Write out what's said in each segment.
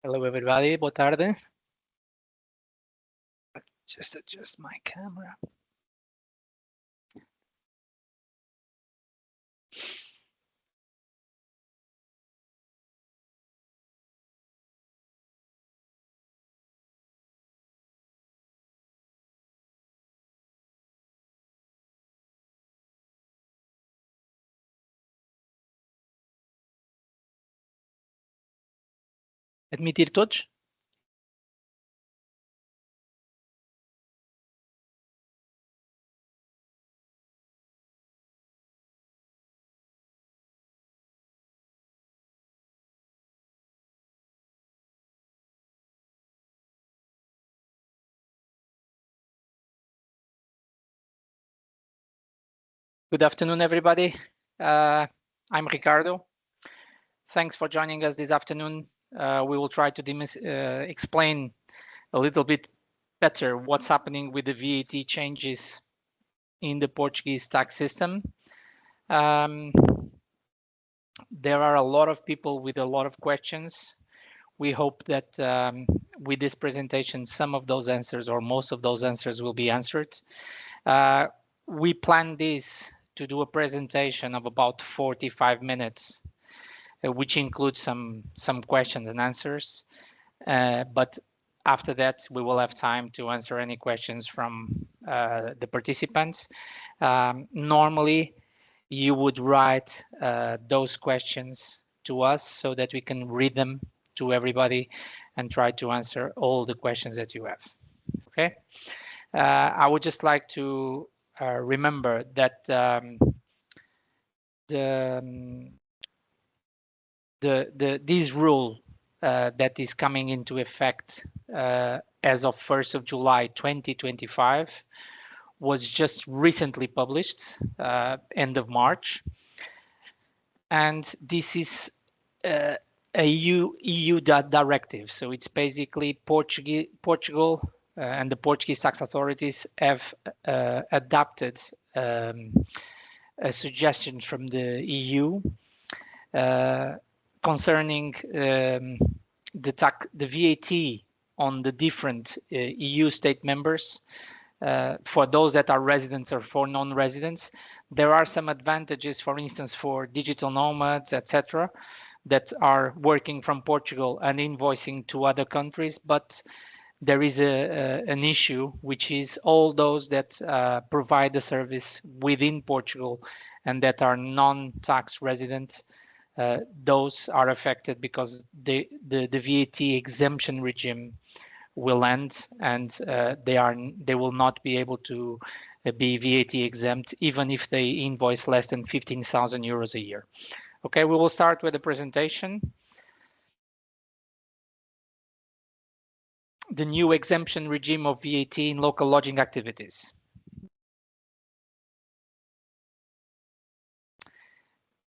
Hello everybody, boa tarde. Just adjust my camera. Admitir todos? Good afternoon, everybody. I'm Ricardo. Thanks for joining us this afternoon. We will try to explain a little bit better what's happening with the VAT changes in the Portuguese tax system. There are a lot of people with a lot of questions. We hope that with this presentation, some of those answers or most of those answers will be answered. We plan this to do a presentation of about 45 minutes, which includes some questions and answers. But after that, we will have time to answer any questions from the participants. Normally, you would write those questions to us so that we can read them to everybody and try to answer all the questions that you have. Okay. I would just like to remember that this rule that is coming into effect as of 1st of July 2025 was just recently published end of March, and this is a EU directive. So it's basically Portugal and the Portuguese tax authorities have adapted a suggestion from the EU concerning the VAT on the different EU state members. For those that are residents or for non-residents, there are some advantages, for instance, for digital nomads, etc., that are working from Portugal and invoicing to other countries, but there is an issue, which is all those that provide the service within Portugal and that are non-tax resident. Those are affected because the VAT exemption regime will end, and they will not be able to be VAT exempt even if they invoice less than 15,000 euros a year. Okay, we will start with the presentation. The new exemption regime of VAT in local lodging activities.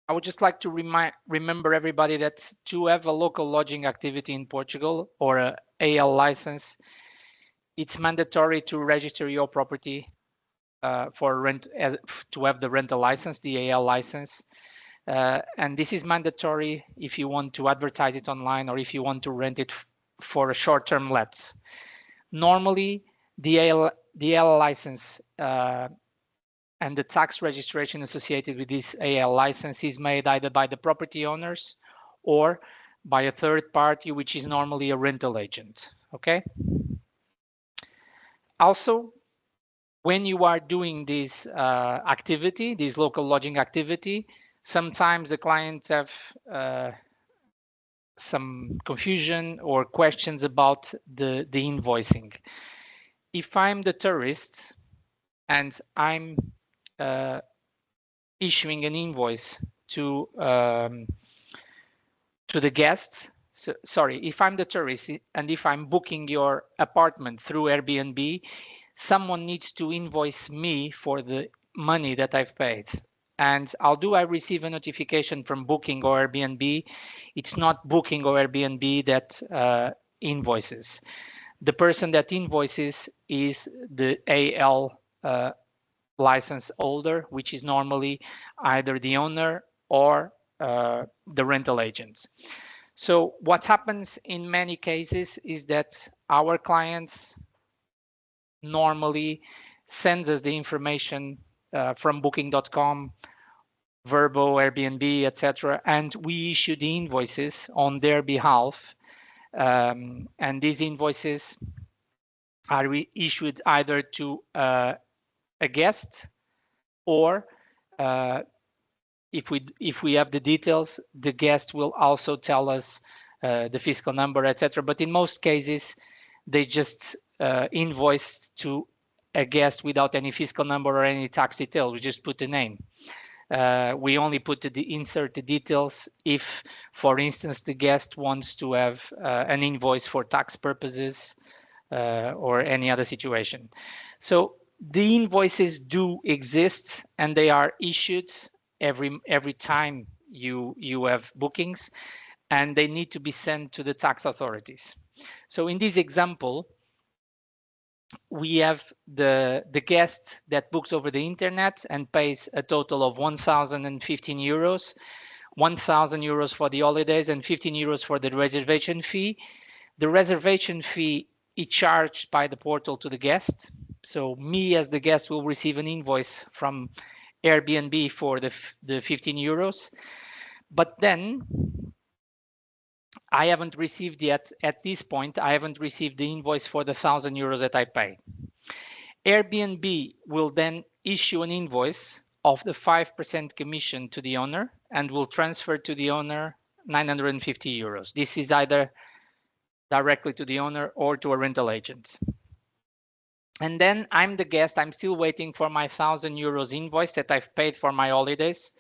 I would just like to remember everybody that to have a local lodging activity in Portugal or a AL license, it's mandatory to register your property for rent to have the rental license, the AL license. And this is mandatory if you want to advertise it online or if you want to rent it for a short-term lets. Normally, the AL license and the tax registration associated with this AL license is made either by the property owners or by a third party, which is normally a rental agent. Okay. Also, when you are doing this activity, this local lodging activity, sometimes the clients have some confusion or questions about the invoicing. If I'm the tourist and I'm issuing an invoice to the guest, so, sorry, if I'm the tourist and if I'm booking your apartment through Airbnb, someone needs to invoice me for the money that I've paid. And although I receive a notification from Booking or Airbnb, it's not Booking or Airbnb that invoices. The person that invoices is the AL license holder, which is normally either the owner or the rental agent. So what happens in many cases is that our clients normally sends us the information from booking.com, Verbo, Airbnb, etc., and we issue the invoices on their behalf. And these invoices are issued either to a guest, or if we have the details, the guest will also tell us the fiscal number, etc. But in most cases, they just invoice to a guest without any fiscal number or any tax detail. We just put the name. We only put insert the details if, for instance, the guest wants to have an invoice for tax purposes or any other situation. So the invoices do exist, and they are issued every time you have bookings, and they need to be sent to the tax authorities. So in this example, we have the guest that books over the internet and pays a total of 1,015 euros, 1,000 euros for the holidays and 15 euros for the reservation fee. The reservation fee is charged by the portal to the guest. So me as the guest will receive an invoice from Airbnb for the 15 euros. But then I haven't received yet, at this point, I haven't received the invoice for the 1,000 euros that I paid. Airbnb will then issue an invoice of the 5% commission to the owner and will transfer to the owner 950 euros. This is either directly to the owner or to a rental agent. And then I'm the guest. I'm still waiting for my 1,000 euros invoice that I've paid for my holidays.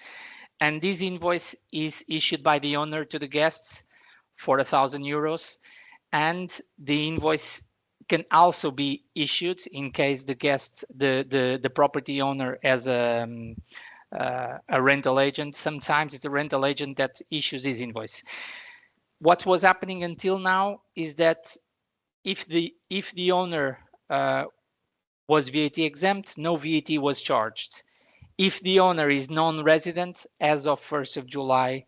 And this invoice is issued by the owner to the guests for 1,000 euros. And the invoice can also be issued in case the guest, the property owner, has a rental agent. Sometimes it's the rental agent that issues this invoice. What was happening until now is that if the owner was VAT exempt, no VAT was charged. If the owner is non-resident, as of 1st of July,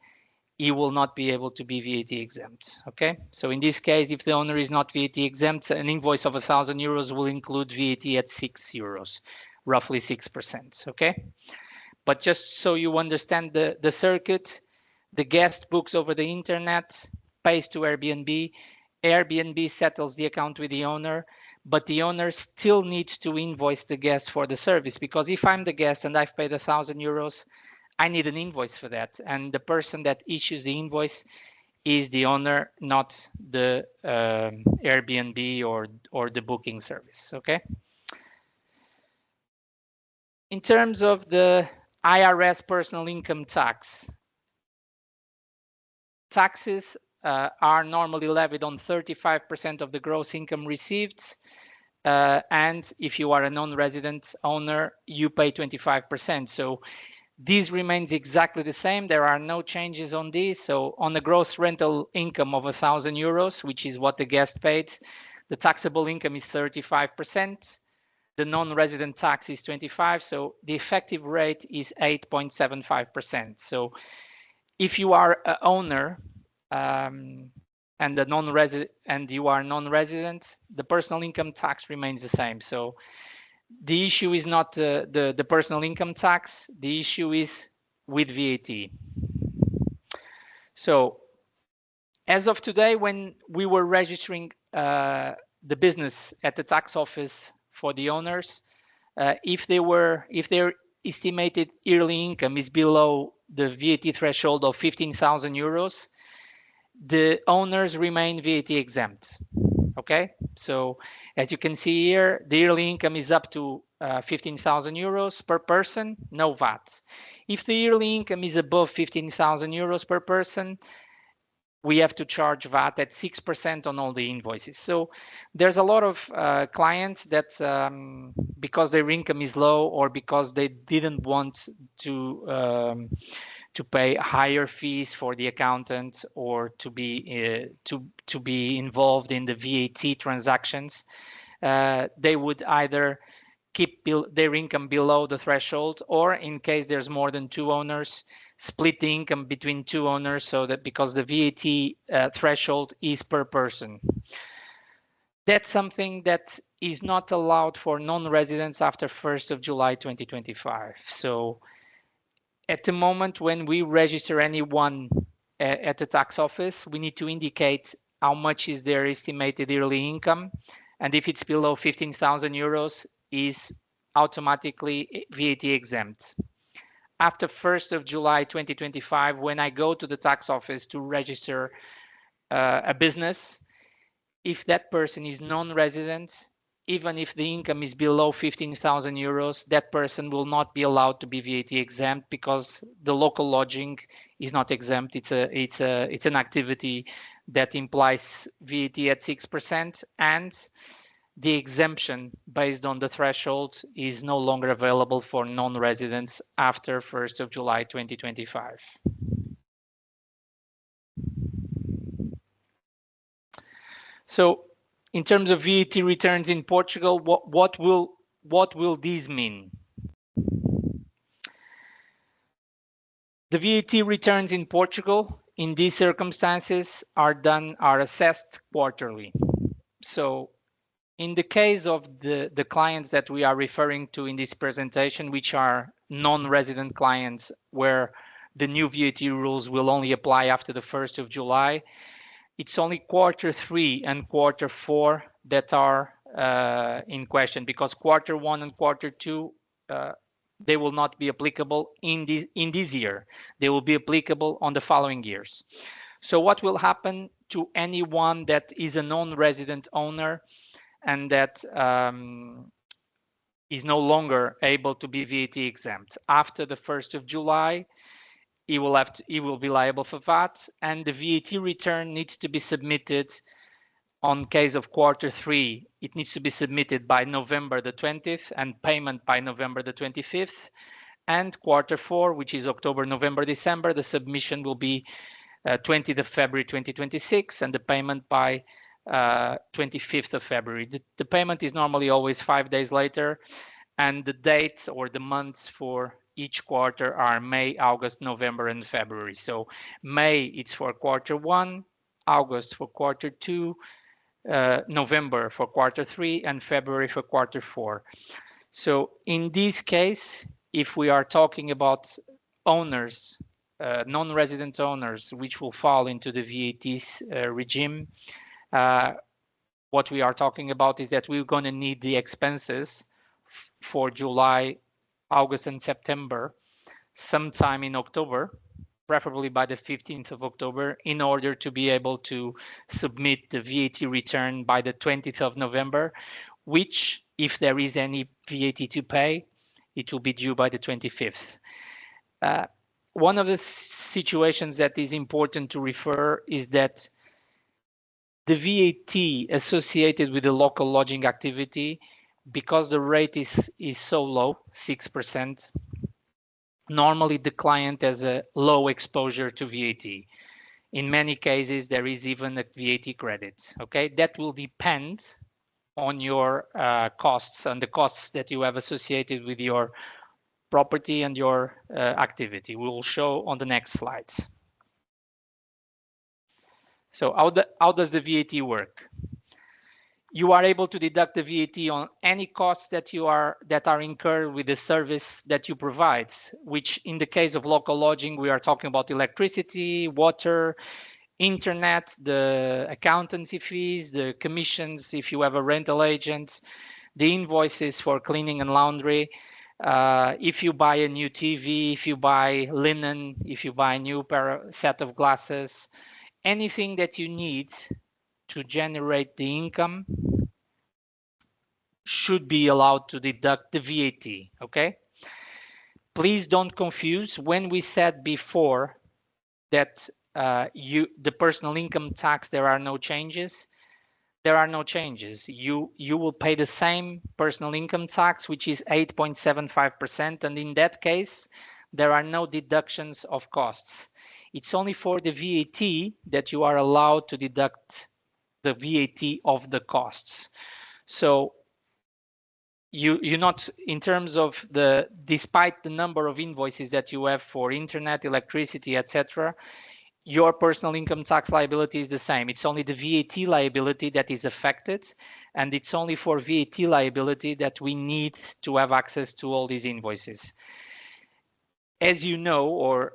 he will not be able to be VAT exempt. Okay, so in this case, if the owner is not VAT exempt, an invoice of 1,000 euros will include VAT at 6 euros, roughly 6%. Okay, but just so you understand the circuit, the guest books over the internet, pays to Airbnb, Airbnb settles the account with the owner, but the owner still needs to invoice the guest for the service, because if I'm the guest and I've paid 1,000 euros, I need an invoice for that. And the person that issues the invoice is the owner, not the Airbnb or the booking service, okay? In terms of the IRS personal income tax, taxes are normally levied on 35% of the gross income received. And if you are a non-resident owner, you pay 25%. So this remains exactly the same. There are no changes on this. So on the gross rental income of 1,000 euros, which is what the guest paid, the taxable income is 35%. The non-resident tax is 25%. So the effective rate is 8.75%. So if you are an owner and the non-resident and you are non-resident, the personal income tax remains the same. So the issue is not the personal income tax. The issue is with VAT. So as of today, when we were registering the business at the tax office for the owners, if their estimated yearly income is below the VAT threshold of 15,000 euros, the owners remain VAT exempt. Okay, so as you can see here, the yearly income is up to 15,000 euros per person, no VAT. If the yearly income is above 15,000 euros per person, we have to charge VAT at 6% on all the invoices. So there's a lot of clients that because their income is low or because they didn't want to pay higher fees for the accountant or to be involved in the VAT transactions, they would either keep their income below the threshold, or in case there's more than 2 owners, split the income between 2 owners, so that because the VAT threshold is per person. That's something that is not allowed for non-residents after 1st of July 2025. So at the moment when we register anyone at the tax office, we need to indicate how much is their estimated yearly income, and if it's below 15,000 euros, is automatically VAT exempt. After 1st of July 2025, when I go to the tax office to register a business, if that person is non-resident, even if the income is below 15,000 euros, that person will not be allowed to be VAT exempt, because the local lodging is not exempt. It's an activity that implies VAT at 6%, and the exemption based on the threshold is no longer available for non-residents after 1st of July 2025. So in terms of VAT returns in Portugal, what will these mean? The VAT returns in Portugal in these circumstances are assessed quarterly. So in the case of the clients that we are referring to in this presentation, which are non-resident clients, where the new VAT rules will only apply after the 1st of July, it's only quarter 3 and quarter 4 that are in question, because quarter 1 and quarter 2 they will not be applicable in this year. They will be applicable on the following years. So what will happen to anyone that is a non-resident owner and that is no longer able to be VAT exempt? After the 1st of July, he will be liable for VAT, and the VAT return needs to be submitted. On case of quarter 3, it needs to be submitted by November the 20th and payment by November the 25th. And quarter 4, which is October, November, December, the submission will be 20th of February 2026, and the payment by 25th of February. The payment is normally always 5 days later, and the dates or the months for each quarter are May, August, November, and February. So May, it's for quarter 1, August for quarter 2, November for quarter 3, and February for quarter 4. So in this case, if we are talking about owners, non-resident owners, which will fall into the VAT regime, what we are talking about is that we're going to need the expenses for July, August, and September sometime in October, preferably by the 15th of October, in order to be able to submit the VAT return by the 20th of November, which, if there is any VAT to pay, it will be due by the 25th. One of the situations that is important to refer is that the VAT associated with the local lodging activity, because the rate is so low, 6%, normally the client has a low exposure to VAT. In many cases, there is even a VAT credit. Okay, that will depend on your costs and the costs that you have associated with your property and your activity. We will show on the next slides. So how does the VAT work? You are able to deduct the VAT on any costs that are incurred with the service that you provide, which in the case of local lodging, we are talking about electricity, water, internet, the accountancy fees, the commissions if you have a rental agent, the invoices for cleaning and laundry, if you buy a new TV, if you buy linen, if you buy a new set of glasses, anything that you need to generate the income should be allowed to deduct the VAT, okay? Please don't confuse. When we said before that the personal income tax, there are no changes. There are no changes. You will pay the same personal income tax, which is 8.75%, and in that case, there are no deductions of costs. It's only for the VAT that you are allowed to deduct the VAT of the costs. So you not in terms of despite the number of invoices that you have for internet, electricity, etc., your personal income tax liability is the same. It's only the VAT liability that is affected, and it's only for VAT liability that we need to have access to all these invoices. As you know, or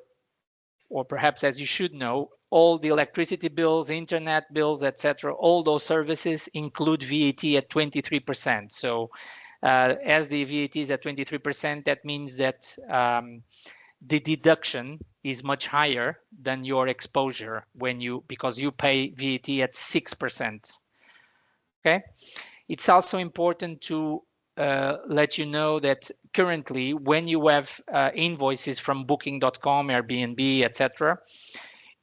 perhaps as you should know, all the electricity bills, internet bills, etc., all those services include VAT at 23%. So as the VAT is at 23%, that means that the deduction is much higher than your exposure because you pay VAT at 6%. Okay, it's also important to let you know that currently, when you have invoices from Booking.com, Airbnb, etc.,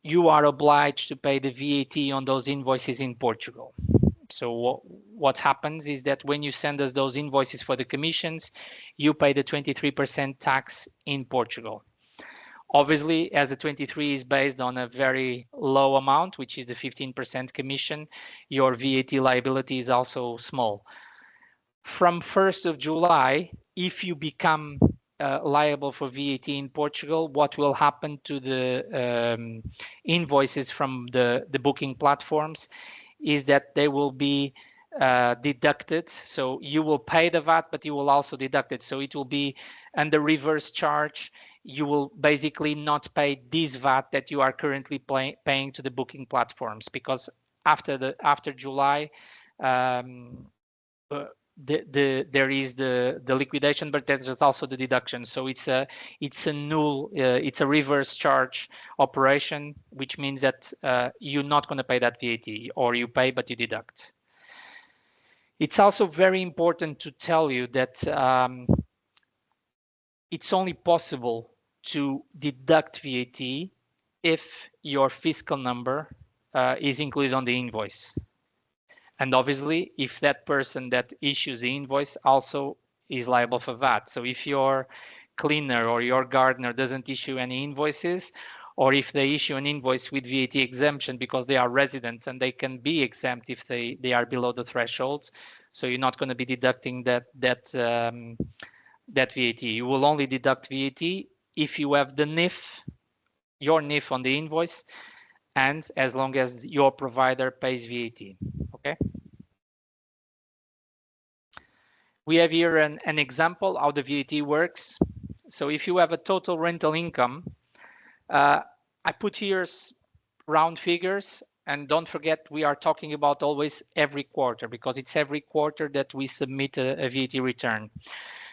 you are obliged to pay the VAT on those invoices in Portugal. So what happens is that when you send us those invoices for the commissions, you pay the 23% tax in Portugal. Obviously, as the 23 is based on a very low amount, which is the 15% commission, your VAT liability is also small. From 1st of July, if you become liable for VAT in Portugal, what will happen to the invoices from the booking platforms is that they will be deducted. So you will pay the VAT, but you will also deduct it. So it will be under reverse charge. You will basically not pay this VAT that you are currently paying to the booking platforms, because after July, there is the liquidation, but there's also the deduction. So it's a reverse charge operation, which means that you're not going to pay that VAT, or you pay but you deduct. It's also very important to tell you that it's only possible to deduct VAT if your fiscal number is included on the invoice. And obviously, if that person that issues the invoice also is liable for VAT. So if your cleaner or your gardener doesn't issue any invoices, or if they issue an invoice with VAT exemption because they are residents and they can be exempt if they are below the threshold, so you're not going to be deducting that VAT. You will only deduct VAT if you have the NIF, your NIF on the invoice, and as long as your provider pays VAT. Okay. We have here an example how the VAT works. So if you have a total rental income, I put here round figures, and don't forget we are talking about always every quarter, because it's every quarter that we submit a VAT return.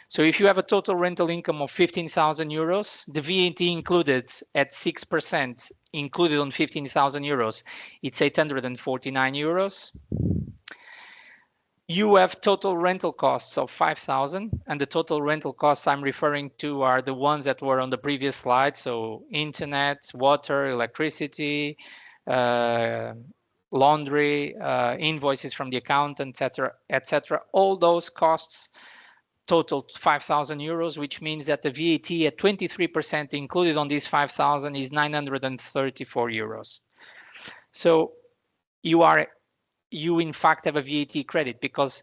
So if you have a total rental income of 15,000 euros, the VAT included at 6%, included on 15,000 euros, it's 849 euros. You have total rental costs of 5,000, and the total rental costs I'm referring to are the ones that were on the previous slide. So internet, water, electricity, laundry, invoices from the accountant, etc., etc. All those costs totaled 5,000 euros, which means that the VAT at 23% included on these 5,000 is 934 euros. So you in fact have a VAT credit, because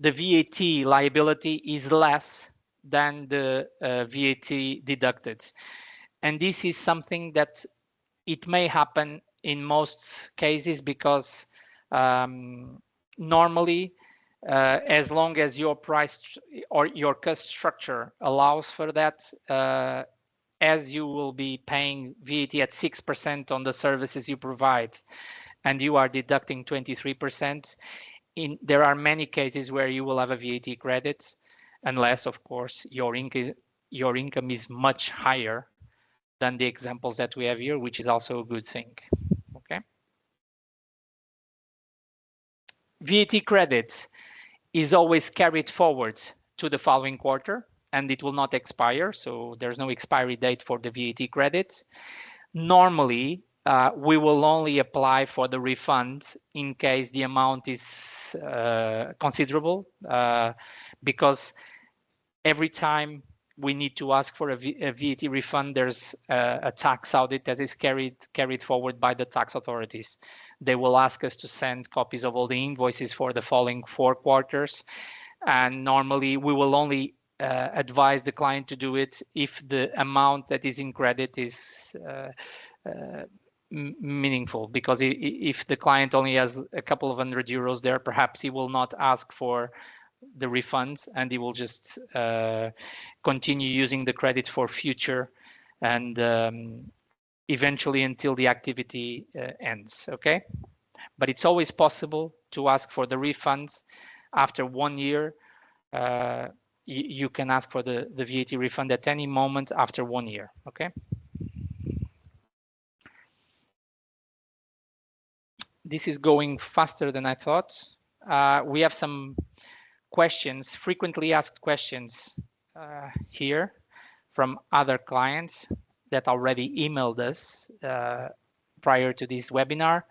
the VAT liability is less than the VAT deducted. And this is something that it may happen in most cases, because normally, as long as your price or your cost structure allows for that, as you will be paying VAT at 6% on the services you provide, and you are deducting 23%, there are many cases where you will have a VAT credit, unless, of course, your income is much higher than the examples that we have here, which is also a good thing. Okay. VAT credit is always carried forward to the following quarter, and it will not expire. So there's no expiry date for the VAT credit. Normally, we will only apply for the refund in case the amount is considerable, because every time we need to ask for a VAT refund, there's a tax audit that is carried forward by the tax authorities. They will ask us to send copies of all the invoices for the following 4 quarters. And normally we will only advise the client to do it if the amount that is in credit is meaningful, because if the client only has a couple of €100 there, perhaps he will not ask for the refund and he will just continue using the credit for future and eventually until the activity ends. Okay, but it's always possible to ask for the refunds after 1 year. You can ask for the VAT refund at any moment after 1 year. Okay. This is going faster than I thought. We have some questions, frequently asked questions here from other clients that already emailed us prior to this webinar.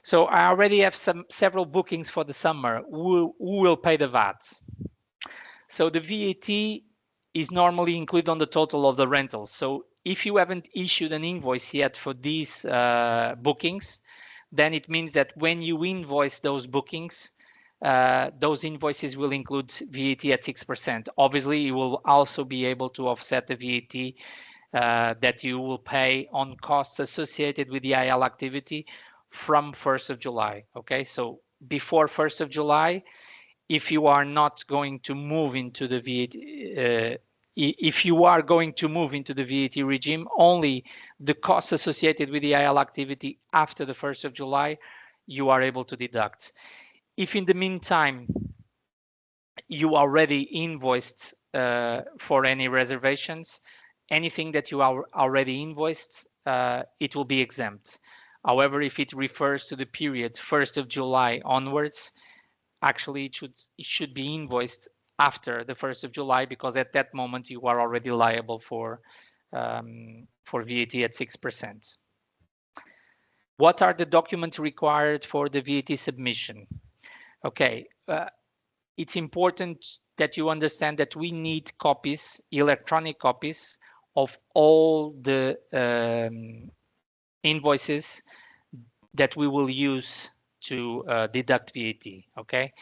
So I already have several bookings for the summer. Who will pay the VAT? So the VAT is normally included on the total of the rentals. So if you haven't issued an invoice yet for these bookings, then it means that when you invoice those bookings, those invoices will include VAT at 6%. Obviously, you will also be able to offset the VAT that you will pay on costs associated with the IL activity from 1st of July. Okay, so before 1st of July, if you are not going to move into the VAT, if you are going to move into the VAT regime, only the costs associated with the IL activity after the 1st of July, you are able to deduct. If in the meantime, you already invoiced for any reservations, anything that you are already invoiced, it will be exempt. However, if it refers to the period 1st of July onwards, actually it should be invoiced after the 1st of July, because at that moment you are already liable for VAT at 6%. What are the documents required for the VAT submission? Okay, it's important that you understand that we need copies, electronic copies of all the invoices that we will use to deduct VAT. Okay,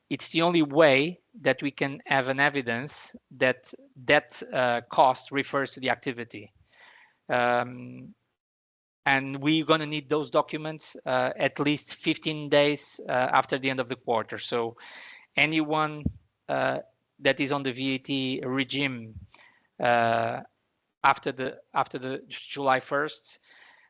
it's the only way that we can have an evidence that that cost refers to the activity. And we're going to need those documents at least 15 days after the end of the quarter. So anyone that is on the VAT regime after the July 1st,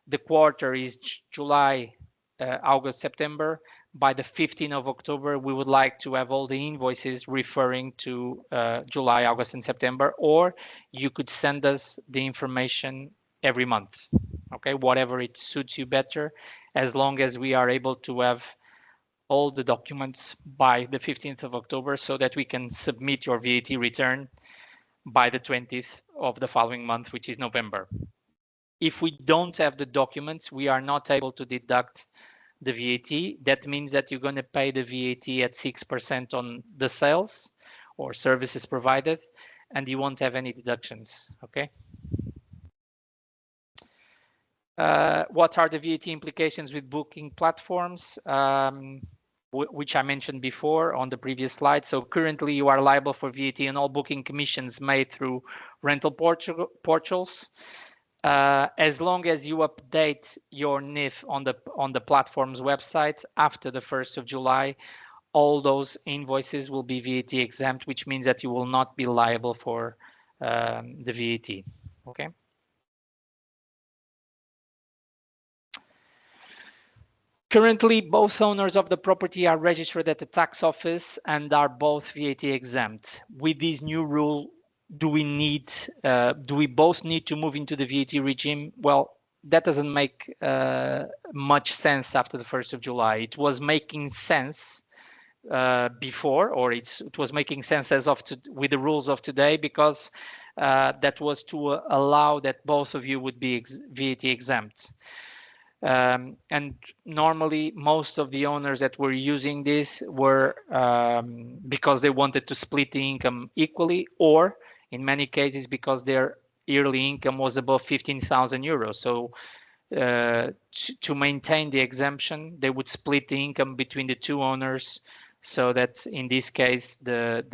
the quarter is July, August, September. By the 15th of October, we would like to have all the invoices referring to July, August, and September, or you could send us the information every month. Okay, whatever it suits you better, as long as we are able to have all the documents by the 15th of October so that we can submit your VAT return by the 20th of the following month, which is November. If we don't have the documents, we are not able to deduct the VAT. That means that you're going to pay the VAT at 6% on the sales or services provided, and you won't have any deductions. Okay. What are the VAT implications with booking platforms, which I mentioned before on the previous slide? So currently you are liable for VAT on all booking commissions made through rental portals. As long as you update your NIF on the platform's website after the 1st of July, all those invoices will be VAT exempt, which means that you will not be liable for the VAT. Okay. Currently, both owners of the property are registered at the tax office and are both VAT exempt. With this new rule, do we both need to move into the VAT regime? Well, that doesn't make much sense after the 1st of July. It was making sense before, or it was making sense as of with the rules of today, because that was to allow that both of you would be VAT exempt. And normally most of the owners that were using this were because they wanted to split the income equally, or in many cases because their yearly income was above 15,000 euros. So to maintain the exemption, they would split the income between the two owners So that in this case, the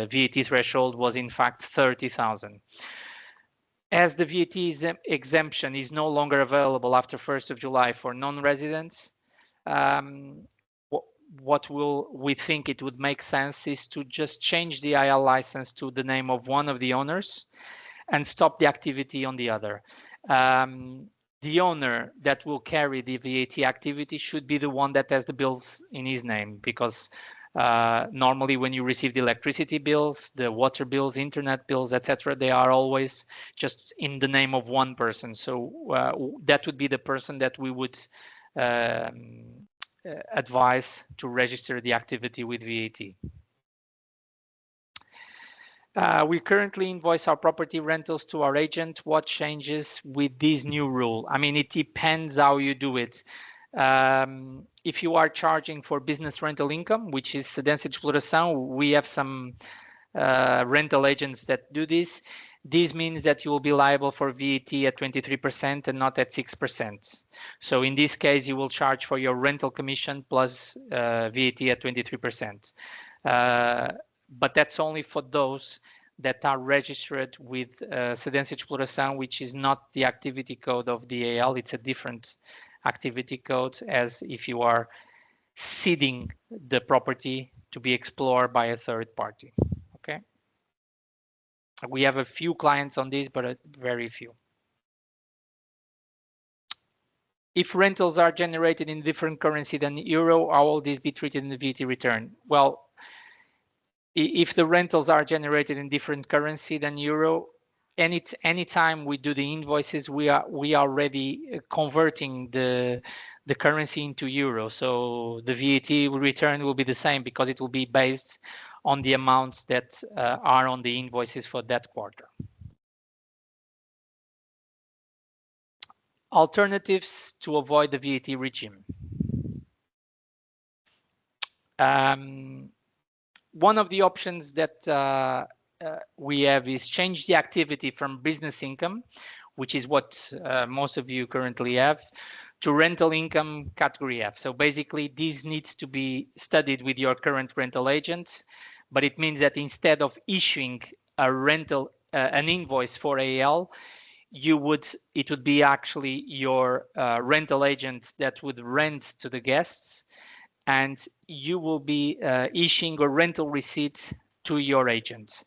VAT threshold was in fact 30,000. As the VAT exemption is no longer available after 1st of July for non-residents, what we think it would make sense is to just change the IL license to the name of one of the owners and stop the activity on the other. The owner that will carry the VAT activity should be the one that has the bills in his name, because normally when you receive the electricity bills, the water bills, internet bills, etc., they are always just in the name of one person. So that would be the person that we would advise to register the activity with VAT. We currently invoice our property rentals to our agent. What changes with this new rule? I mean, it depends how you do it. If you are charging for business rental income, which is cedência de exploração, we have some rental agents that do this. This means that you will be liable for VAT at 23% and not at 6%. So in this case, you will charge for your rental commission plus VAT at 23%. But that's only for those that are registered with cedência de exploração, which is not the activity code of the AL. It's a different activity code, as if you are ceding the property to be explored by a third party. Okay. We have a few clients on this, but very few. If rentals are generated in different currency than euro, how will this be treated in the VAT return? Well, if the rentals are generated in different currency than euro, anytime we do the invoices, we are already converting the currency into euro. So the VAT return will be the same because it will be based on the amounts that are on the invoices for that quarter. Alternatives to avoid the VAT regime. One of the options that we have is change the activity from business income, which is what most of you currently have, to rental income category F. So basically, this needs to be studied with your current rental agent, but it means that instead of issuing a rental, an invoice for AL, it would be actually your rental agent that would rent to the guests, and you will be issuing a rental receipt to your agent.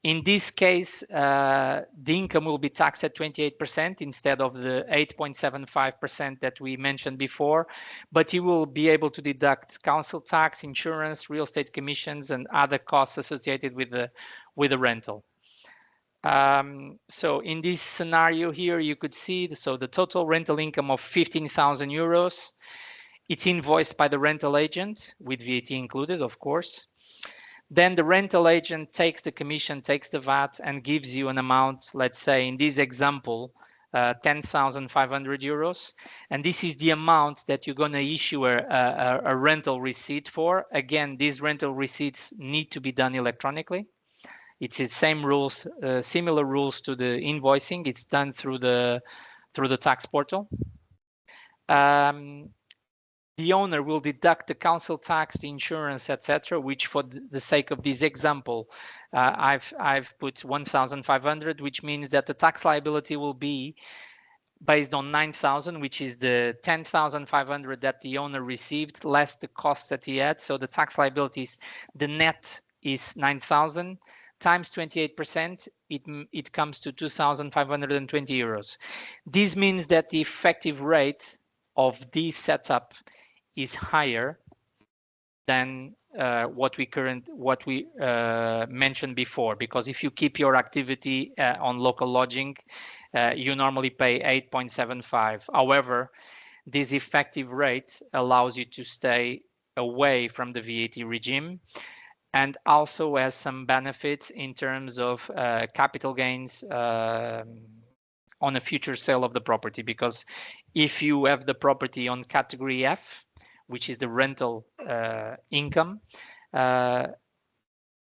In this case, the income will be taxed at 28% instead of the 8.75% that we mentioned before, but you will be able to deduct council tax, insurance, real estate commissions, and other costs associated with the rental. So in this scenario here, you could see, the total rental income of 15,000 euros. It's invoiced by the rental agent with VAT included, of course. Then the rental agent takes the commission, takes the VAT, and gives you an amount, let's say in this example, 10,500 euros. And this is the amount that you're going to issue a rental receipt for. Again, these rental receipts need to be done electronically. It's the same rules, similar rules to the invoicing. It's done through the tax portal. The owner will deduct the council tax, the insurance, etc., which for the sake of this example, I've put 1,500, which means that the tax liability will be based on 9,000, which is the 10,500 that the owner received, less the costs that he had. So the tax liabilities, the net is 9,000 times 28%, it comes to 2,520 euros. This means that the effective rate of this setup is higher than what we mentioned before, because if you keep your activity on local lodging, you normally pay 8.75. However, this effective rate allows you to stay away from the VAT regime, and also has some benefits in terms of capital gains on a future sale of the property, because if you have the property on category F, which is the rental income, and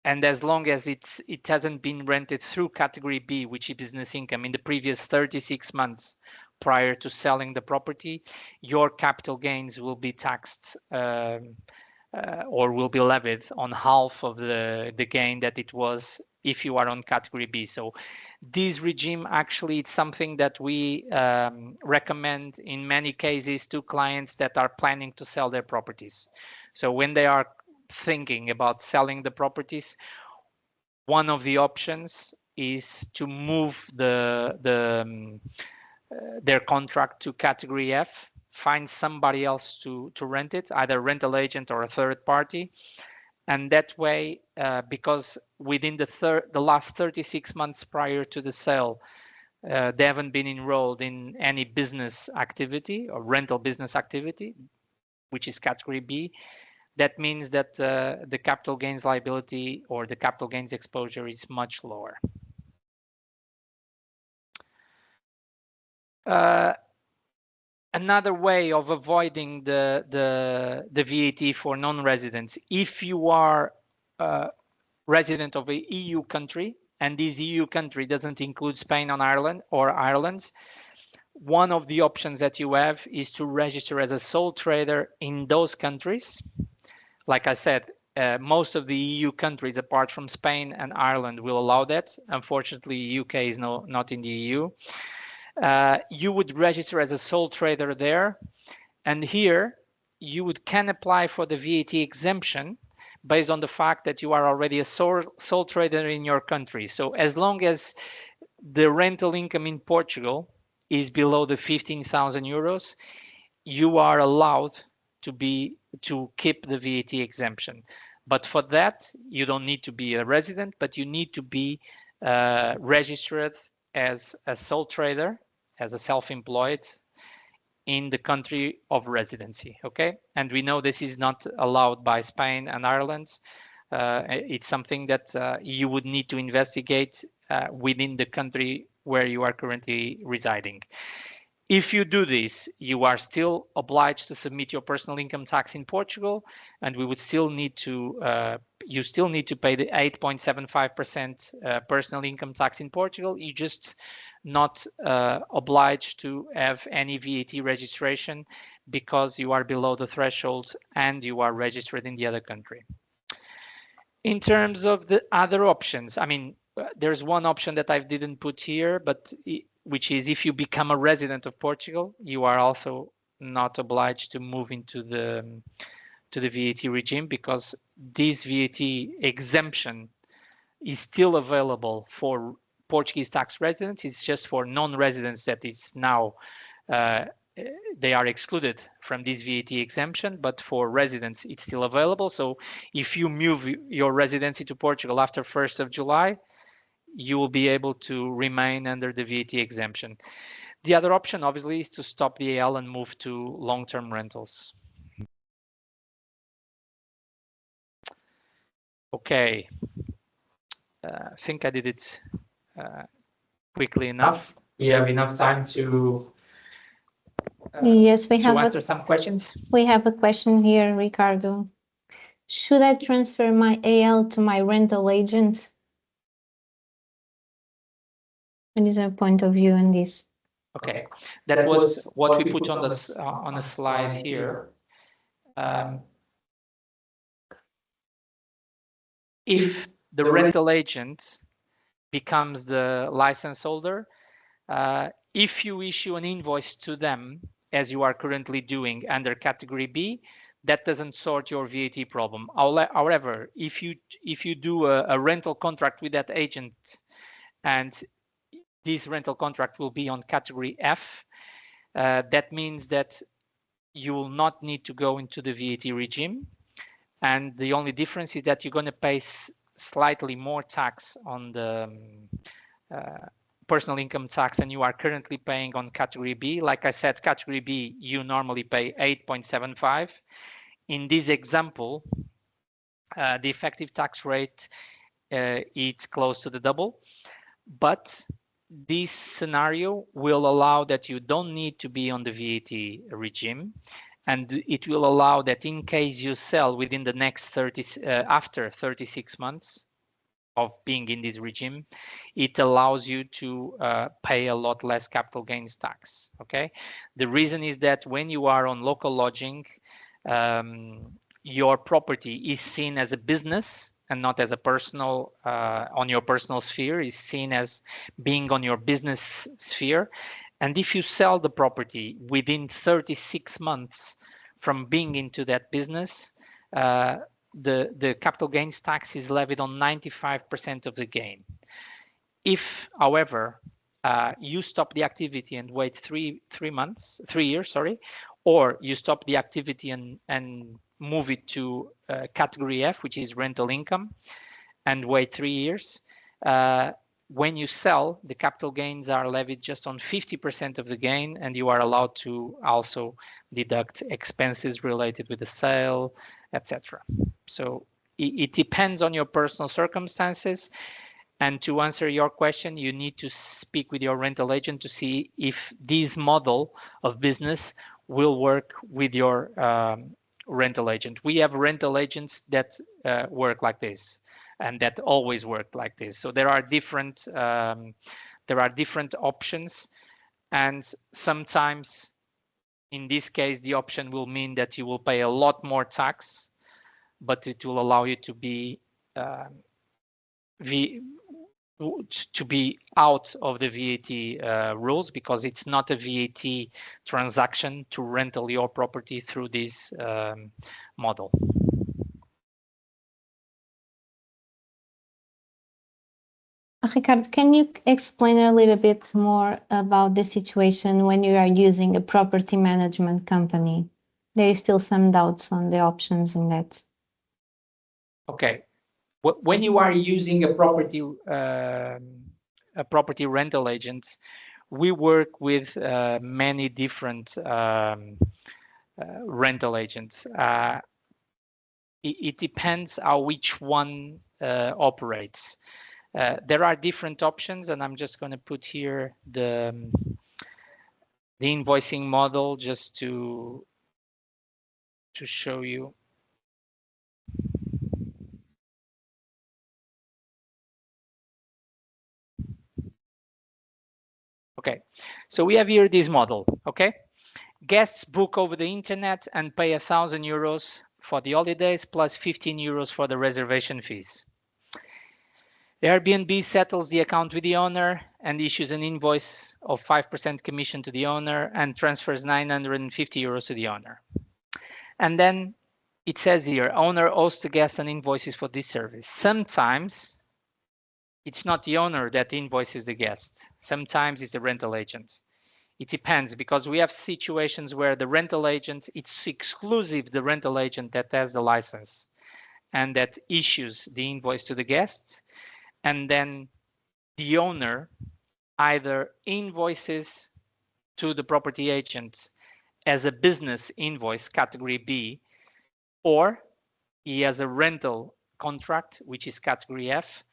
as long as it hasn't been rented through category B, which is business income, in the previous 36 months prior to selling the property, your capital gains will be taxed or will be levied on half of the gain that it was if you are on category B. So this regime actually it's something that we recommend in many cases to clients that are planning to sell their properties. So when they are thinking about selling the properties, one of the options is to move their contract to category F, find somebody else to rent it, either rental agent or a third party. And that way, because within the last 36 months prior to the sale, they haven't been enrolled in any business activity or rental business activity, which is category B. That means that the capital gains liability or the capital gains exposure is much lower. Another way of avoiding the VAT for non-residents, if you are a resident of a EU country, and this EU country doesn't include Spain or Ireland, one of the options that you have is to register as a sole trader in those countries. Like I said, most of the EU countries, apart from Spain and Ireland, will allow that. Unfortunately, UK is not in the EU. You would register as a sole trader there. And here, you can apply for the VAT exemption based on the fact that you are already a sole trader in your country. So as long as the rental income in Portugal is below the 15,000 euros, you are allowed to keep the VAT exemption. But for that, you don't need to be a resident, but you need to be registered as a sole trader, as a self-employed in the country of residency, okay? And we know this is not allowed by Spain and Ireland. It's something that you would need to investigate within the country where you are currently residing. If you do this, you are still obliged to submit your personal income tax in Portugal, and we would still need to, you still need to pay the 8.75% personal income tax in Portugal. You just not obliged to have any VAT registration because you are below the threshold and you are registered in the other country. In terms of the other options, I mean, there's one option that I didn't put here, but which is if you become a resident of Portugal, you are also not obliged to move into the VAT regime because this VAT exemption is still available for Portuguese tax residents. It's just for non-residents that is now they are excluded from this VAT exemption, but for residents it's still available. So if you move your residency to Portugal after 1st of July, you will be able to remain under the VAT exemption. The other option, obviously, is to stop the AL and move to long-term rentals. Okay, I think I did it quickly enough. We have enough time to yes, we have answer some questions. We have a question here, Ricardo. Should I transfer my AL to my rental agent? What is our point of view on this? Okay, that was what we put on a slide here. If the rental agent becomes the license holder, if you issue an invoice to them, as you are currently doing under category B, that doesn't sort your VAT problem. However, if you do a rental contract with that agent and this rental contract will be on category F, that means that you will not need to go into the VAT regime. And the only difference is that you're going to pay slightly more tax on the personal income tax than you are currently paying on category B. Like I said, category B, you normally pay 8.75. In this example, the effective tax rate it's close to the double, but this scenario will allow that you don't need to be on the VAT regime, and it will allow that in case you sell within the next after 36 months of being in this regime, it allows you to pay a lot less capital gains tax. Okay, the reason is that when you are on local lodging, your property is seen as a business and not as a personal, on your personal sphere, is seen as being on your business sphere. And if you sell the property within 36 months from being into that business, the capital gains tax is levied on 95% of the gain. If, however, you stop the activity and wait 3 years, or you stop the activity and move it to category F, which is rental income, and wait 3 years, when you sell, the capital gains are levied just on 50% of the gain, and you are allowed to also deduct expenses related with the sale, etc. So it depends on your personal circumstances. And to answer your question, you need to speak with your rental agent to see if this model of business will work with your rental agent. We have rental agents that work like this, and that always work like this. So there are different options, and sometimes in this case the option will mean that you will pay a lot more tax, but it will allow you to be out of the VAT rules, because it's not a VAT transaction to rental your property through this model. Ricardo, can you explain a little bit more about the situation when you are using a property management company? There is still some doubts on the options in that. Okay. When you are using a property rental agent, we work with many different rental agents. It depends how which one operates. There are different options, and I'm just going to put here the invoicing model just to show you. Okay, so we have here this model. Okay, guests book over the internet and pay €1,000 for the holidays plus €15 for the reservation fees. The Airbnb settles the account with the owner and issues an invoice of 5% commission to the owner and transfers €950 to the owner. And then it says here, owner owes the guest an invoices for this service. Sometimes it's not the owner that invoices the guest. Sometimes it's the rental agent. It depends, because we have situations where the rental agent, it's exclusive the rental agent that has the license and that issues the invoice to the guest. And then the owner either invoices to the property agent as a business invoice, category B, or he has a rental contract, which is category F.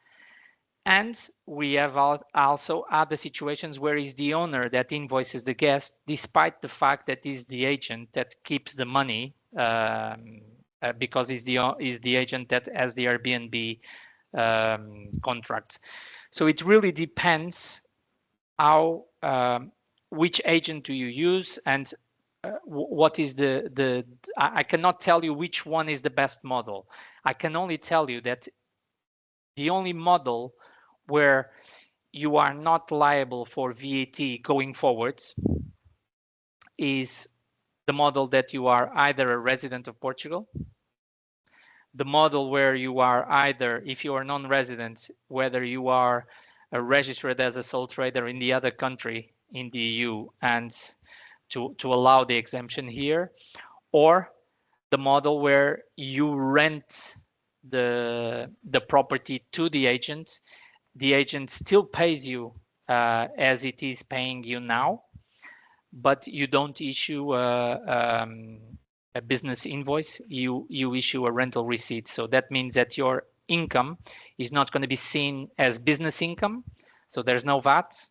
And we have also other situations where it's the owner that invoices the guest, despite the fact that he's the agent that keeps the money, because he's the agent that has the Airbnb contract. So it really depends how which agent do you use, and what is I cannot tell you which one is the best model. I can only tell you that the only model where you are not liable for VAT going forward is the model that you are either a resident of Portugal, the model where you are either, if you are non-resident, whether you are registered as a sole trader in the other country in the EU and to allow the exemption here, or the model where you rent the property to the agent still pays you as it is paying you now, but you don't issue a business invoice, you issue a rental receipt. So that means that your income is not going to be seen as business income, so there's no VAT.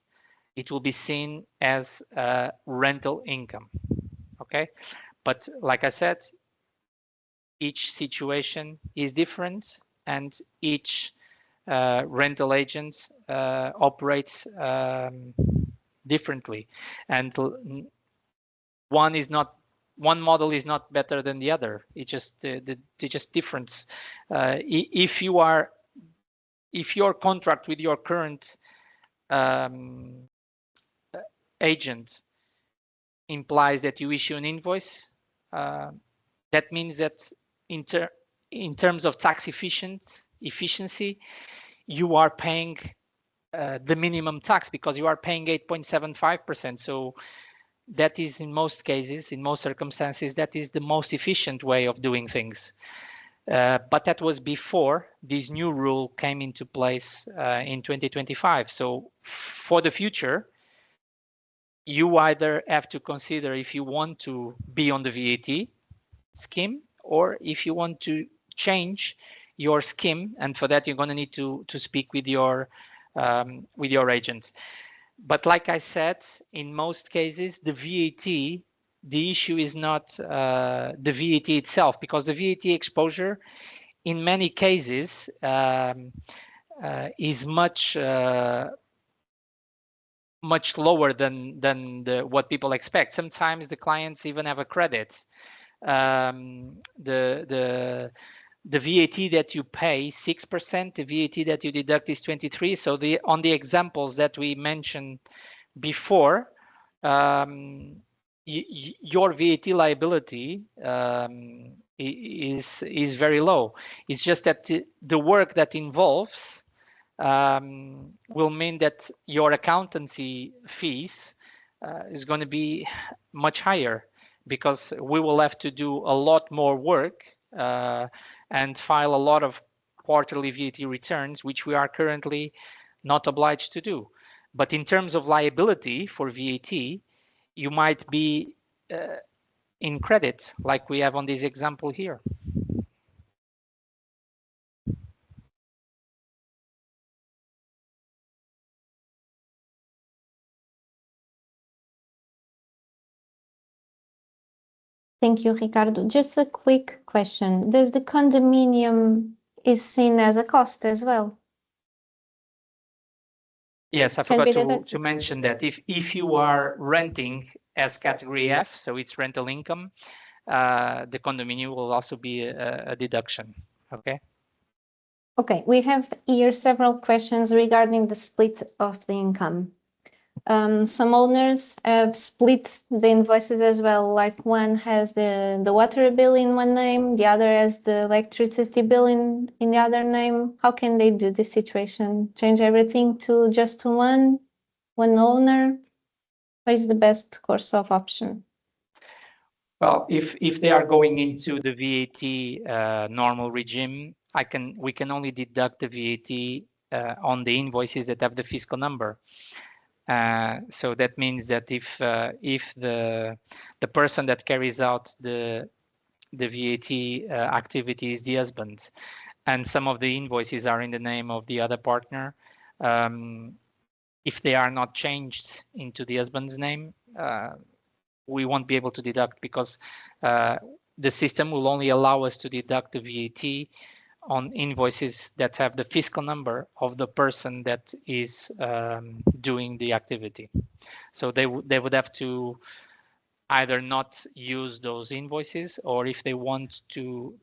It will be seen as rental income. Okay, but like I said, each situation is different, and each rental agent operates differently, and one is not one model is not better than the other. It's just they're just different. If your contract with your current agent implies that you issue an invoice, that means that in terms of tax efficiency, you are paying the minimum tax because you are paying 8.75%. So that is, in most cases, in most circumstances, that is the most efficient way of doing things. But that was before this new rule came into place in 2025. So for the future, you either have to consider if you want to be on the VAT scheme or if you want to change your scheme, and for that you're going to need to speak with your agent. But like I said, in most cases, the VAT, the issue is not the VAT itself, because the VAT exposure in many cases is much lower than what people expect. Sometimes the clients even have a credit. The VAT that you pay 6%, the VAT that you deduct is 23%. So on the examples that we mentioned before, your VAT liability is very low. It's just that the work that involves will mean that your accountancy fees is going to be much higher, because we will have to do a lot more work and file a lot of quarterly VAT returns, which we are currently not obliged to do. But in terms of liability for VAT, you might be in credit, like we have on this example here. Thank you, Ricardo. Just a quick question. Does the condominium is seen as a cost as well? Yes, I forgot to mention that if you are renting as category F, so it's rental income, the condominium will also be a deduction. Okay. Okay, we have here several questions regarding the split of the income. Some owners have split the invoices as well, like one has the water bill in one name, the other has the electricity bill in the other name. How can they do this situation? Change everything to just one owner? What is the best course of option? Well, if they are going into the VAT normal regime, we can only deduct the VAT on the invoices that have the fiscal number. So that means that if the person that carries out the VAT activity is the husband, and some of the invoices are in the name of the other partner, if they are not changed into the husband's name, we won't be able to deduct, because the system will only allow us to deduct the VAT on invoices that have the fiscal number of the person that is doing the activity. So they would have to either not use those invoices, or if they want to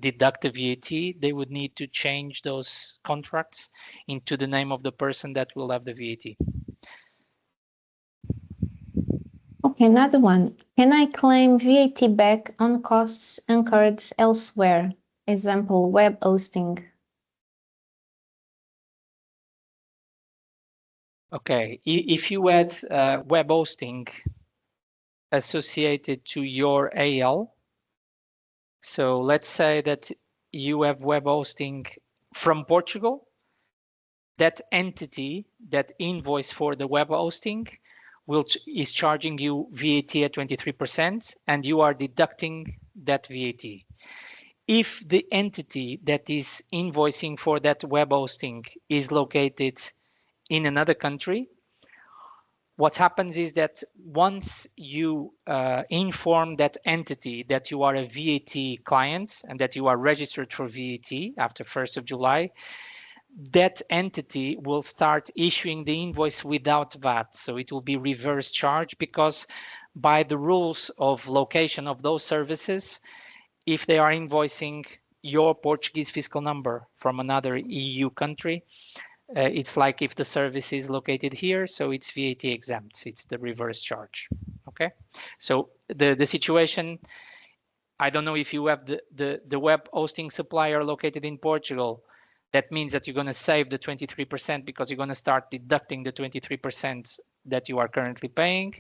deduct the VAT, they would need to change those contracts into the name of the person that will have the VAT. Okay, another one. Can I claim VAT back on costs incurred elsewhere? Example, web hosting. Okay, if you had web hosting associated to your AL, so let's say that you have web hosting from Portugal, that entity, that invoice for the web hosting is charging you VAT at 23%, and you are deducting that VAT. If the entity that is invoicing for that web hosting is located in another country, what happens is that once you inform that entity that you are a VAT client and that you are registered for VAT after 1st of July, that entity will start issuing the invoice without VAT. So it will be reverse charge, because by the rules of location of those services, if they are invoicing your Portuguese fiscal number from another EU country, it's like if the service is located here, so it's VAT exempt. It's the reverse charge. Okay, so the situation, I don't know if you have the web hosting supplier located in Portugal. That means that you're going to save the 23% because you're going to start deducting the 23% that you are currently paying.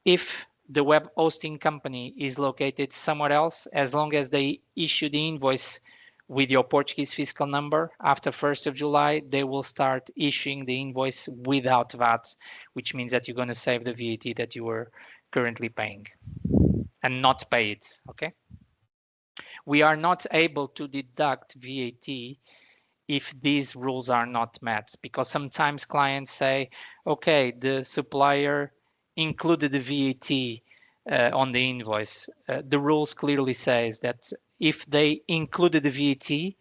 If the web hosting company is located somewhere else, as long as they issue the invoice with your Portuguese fiscal number after 1st of July, they will start issuing the invoice without VAT, which means that you're going to save the VAT that you were currently paying and not pay it. Okay. We are not able to deduct VAT if these rules are not met, because sometimes clients say, okay, the supplier included the VAT on the invoice. The rules clearly says that if they included the VAT,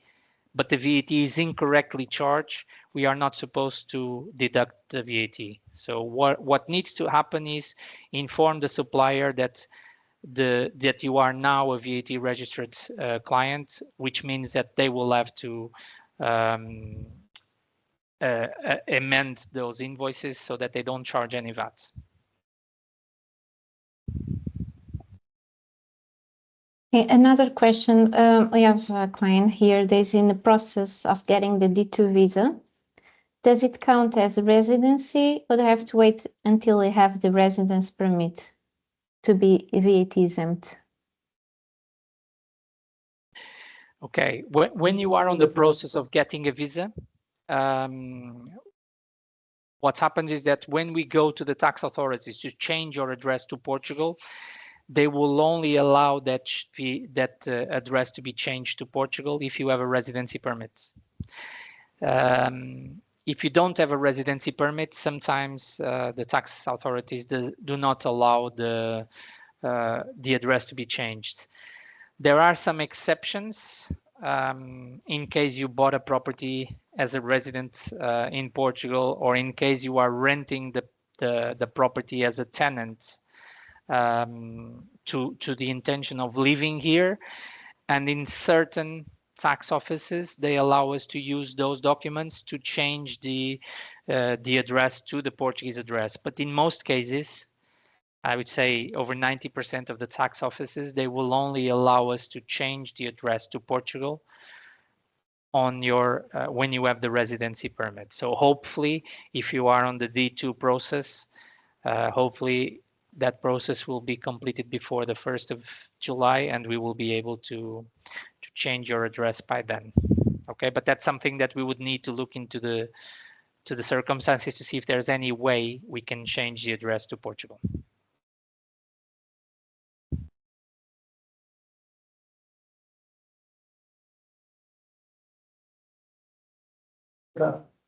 but the VAT is incorrectly charged, we are not supposed to deduct the VAT. So what needs to happen is inform the supplier that you are now a VAT registered client, which means that they will have to amend those invoices so that they don't charge any VAT. Okay, another question. We have a client here that is in the process of getting the D2 visa. Does it count as a residency, or do I have to wait until they have the residence permit to be VAT exempt? Okay, when you are on the process of getting a visa, what happens is that when we go to the tax authorities to change your address to Portugal, they will only allow that address to be changed to Portugal if you have a residency permit. If you don't have a residency permit, sometimes the tax authorities do not allow the address to be changed. There are some exceptions in case you bought a property as a resident in Portugal, or in case you are renting the property as a tenant to the intention of living here. And in certain tax offices, they allow us to use those documents to change the address to the Portuguese address. But in most cases, I would say over 90% of the tax offices, they will only allow us to change the address to Portugal on your when you have the residency permit. So hopefully, if you are on the D2 process, hopefully that process will be completed before the 1st of July, and we will be able to change your address by then. Okay, but that's something that we would need to look into the circumstances to see if there's any way we can change the address to Portugal.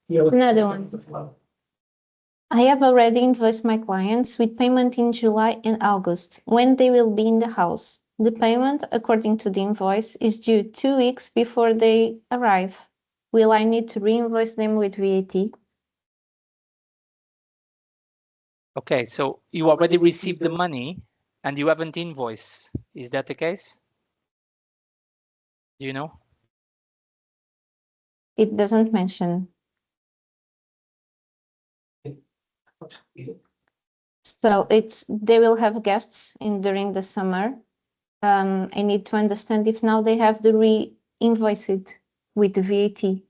Another one. I have already invoiced my clients with payment in July and August, when they will be in the house. The payment, according to the invoice, is due 2 weeks before they arrive. Will I need to re-invoice them with VAT? Okay, so you already received the money and you haven't invoiced. Is that the case? Do you know? It doesn't mention. So they will have guests during the summer. I need to understand if now they have to re-invoice it with the VAT.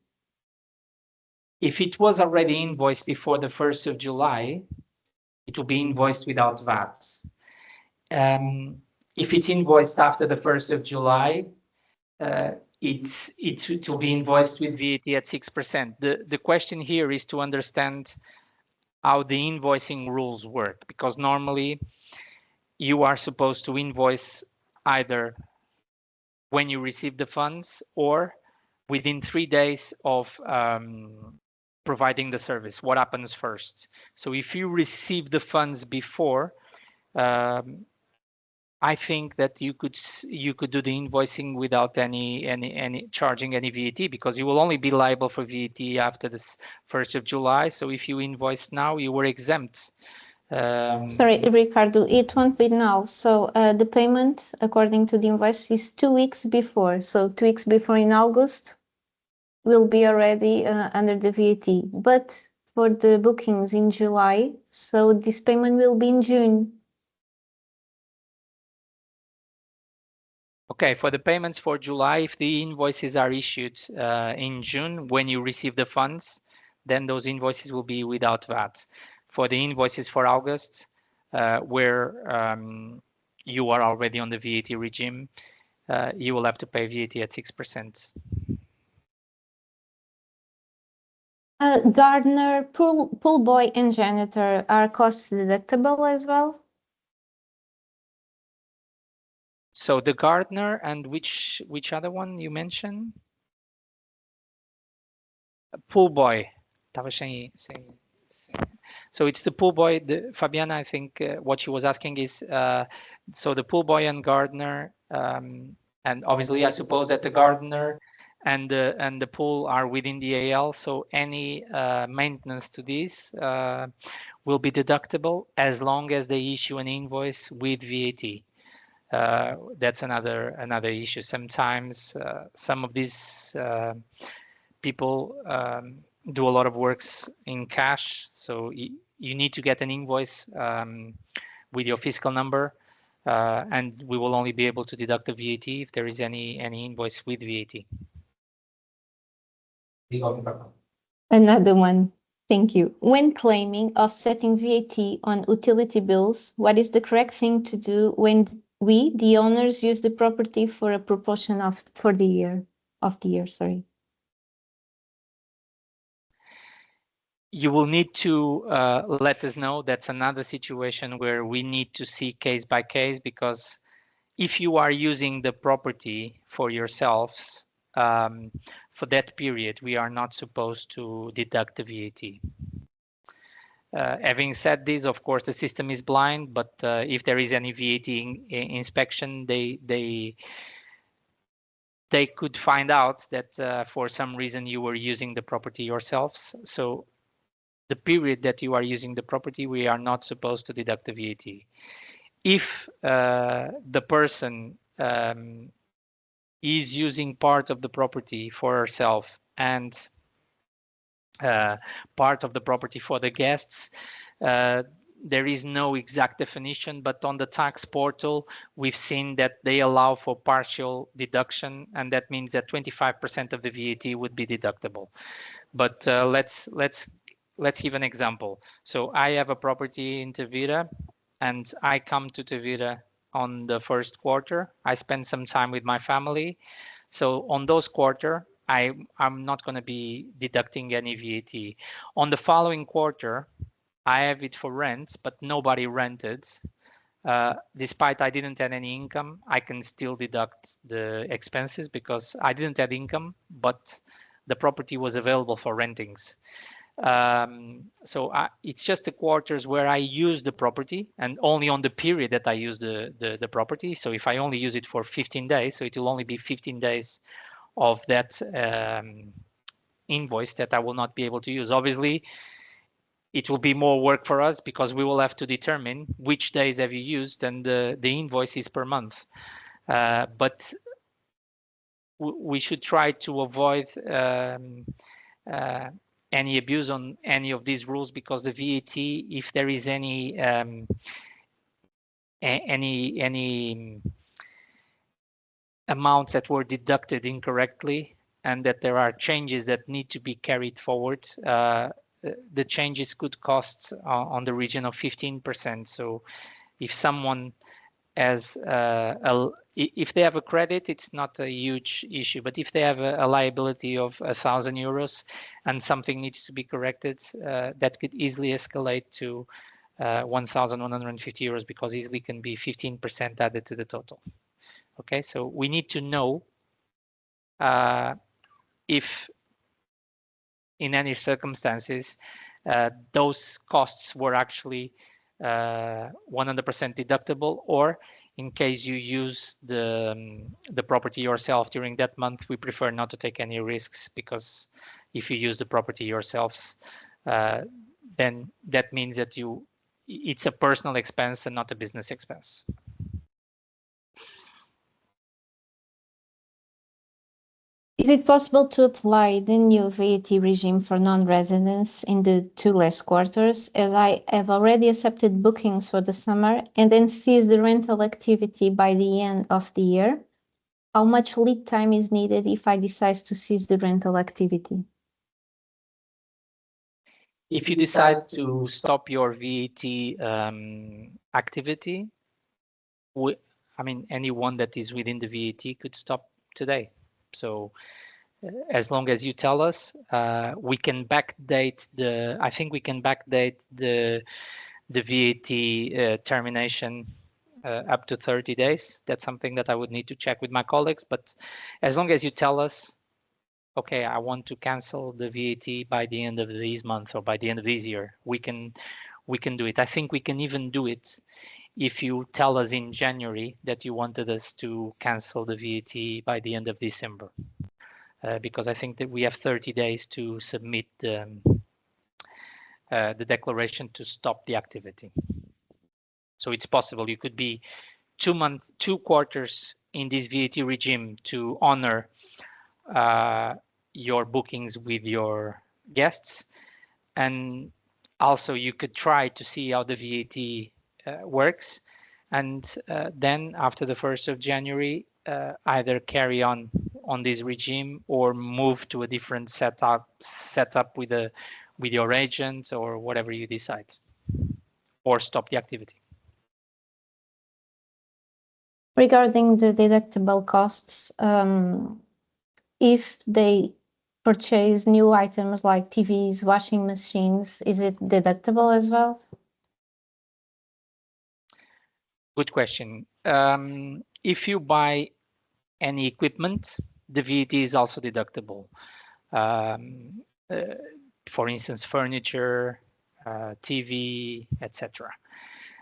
If it was already invoiced before the 1st of July, it will be invoiced without VAT. If it's invoiced after the 1st of July, it will be invoiced with VAT at 6%. The question here is to understand how the invoicing rules work, because normally you are supposed to invoice either when you receive the funds or within 3 days of providing the service. What happens first? So if you receive the funds before, I think that you could do the invoicing without any charging any VAT, because you will only be liable for VAT after this 1st of July. So if you invoice now, you were exempt. Sorry, Ricardo, it won't be now. So the payment, according to the invoice, is 2 weeks before. So 2 weeks before in August will be already under the VAT. But for the bookings in July, so this payment will be in June. Okay, for the payments for July, if the invoices are issued in June when you receive the funds, then those invoices will be without VAT. For the invoices for August, where you are already on the VAT regime, you will have to pay VAT at 6%. Gardener, pool boy, and janitor are cost deductible as well? So the gardener and which other one you mentioned? Pool boy. So it's the pool boy. Fabiana, I think what she was asking is, so the pool boy and gardener, and obviously I suppose that the gardener and the pool are within the AL. So any maintenance to this will be deductible as long as they issue an invoice with VAT. That's another issue. Sometimes some of these people do a lot of works in cash, so you need to get an invoice with your fiscal number, and we will only be able to deduct the VAT if there is any invoice with VAT. Another one. Thank you. When claiming offsetting VAT on utility bills, what is the correct thing to do when we, the owners, use the property for a proportion of the year? Sorry. You will need to let us know. That's another situation where we need to see case by case, because if you are using the property for yourselves for that period, we are not supposed to deduct the VAT. Having said this, of course, the system is blind, but if there is any VAT inspection, they could find out that for some reason you were using the property yourselves. So the period that you are using the property, we are not supposed to deduct the VAT. If the person is using part of the property for herself and part of the property for the guests, there is no exact definition, but on the tax portal, we've seen that they allow for partial deduction, and that means that 25% of the VAT would be deductible. But let's give an example. So I have a property in Tavira, and I come to Tavira on the first quarter. I spend some time with my family. So on those quarter, I'm not going to be deducting any VAT. On the following quarter, I have it for rent, but nobody rented. Despite I didn't have any income, I can still deduct the expenses because I didn't have income, but the property was available for rentings. So it's just the quarters where I use the property, and only on the period that I use the property. So if I only use it for 15 days, so it will only be 15 days of that invoice that I will not be able to use. Obviously, it will be more work for us because we will have to determine which days have you used, and the invoice is per month. But we should try to avoid any abuse on any of these rules, because the VAT, if there is any amounts that were deducted incorrectly and that there are changes that need to be carried forward, the changes could cost on the region of 15%. So if someone has if they have a credit, it's not a huge issue. But if they have a liability of €1,000 and something needs to be corrected, that could easily escalate to €1,150, because easily can be 15% added to the total. Okay, so we need to know if in any circumstances those costs were actually 100% deductible, or in case you use the property yourself during that month, we prefer not to take any risks, because if you use the property yourselves, then that means that it's a personal expense and not a business expense. Is it possible to apply the new VAT regime for non-residents in the 2 last quarters, as I have already accepted bookings for the summer and then cease the rental activity by the end of the year? How much lead time is needed if I decide to cease the rental activity? If you decide to stop your VAT activity, I mean, anyone that is within the VAT could stop today. So as long as you tell us, we can backdate I think we can backdate the VAT termination up to 30 days. That's something that I would need to check with my colleagues. But as long as you tell us, okay, I want to cancel the VAT by the end of this month or by the end of this year, we can do it. I think we can even do it if you tell us in January that you wanted us to cancel the VAT by the end of December. Because I think that we have 30 days to submit the declaration to stop the activity. So it's possible you could be 2 quarters in this VAT regime to honor your bookings with your guests, and also you could try to see how the VAT works, and then after the 1st of January, either carry on this regime or move to a different setup with your agent or whatever you decide, or stop the activity. Regarding the deductible costs, if they purchase new items like TVs, washing machines, is it deductible as well? Good question. If you buy any equipment, the VAT is also deductible. For instance, furniture, TV, etc.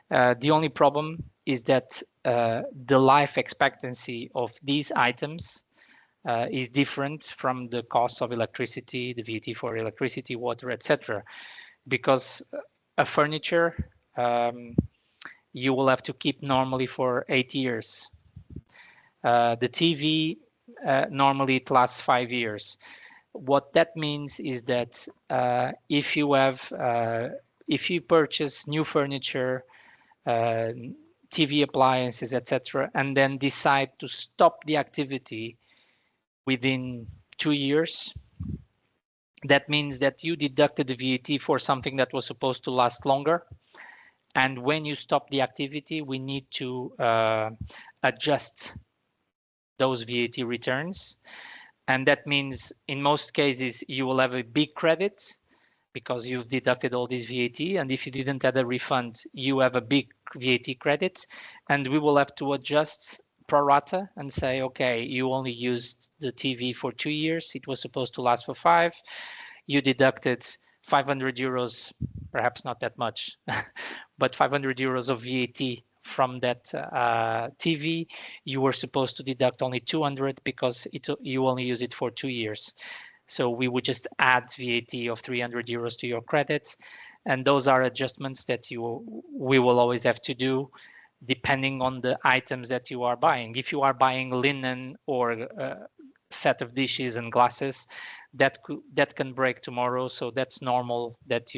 The only problem is that the life expectancy of these items is different from the cost of electricity, the VAT for electricity, water, etc. Because a furniture you will have to keep normally for 8 years. The TV, normally it lasts 5 years. What that means is that if you purchase new furniture, TV appliances, etc., and then decide to stop the activity within 2 years, that means that you deducted the VAT for something that was supposed to last longer. And when you stop the activity, we need to adjust those VAT returns. And that means in most cases, you will have a big credit because you've deducted all this VAT. And if you didn't have a refund, you have a big VAT credit. And we will have to adjust pro rata and say, okay, you only used the TV for 2 years. It was supposed to last for 5. You deducted 500 euros, perhaps not that much, but 500 euros of VAT from that TV. You were supposed to deduct only 200 because you only use it for 2 years. So we would just add VAT of 300 euros to your credit. And those are adjustments that we will always have to do depending on the items that you are buying. If you are buying linen or a set of dishes and glasses, that can break tomorrow. So that's normal that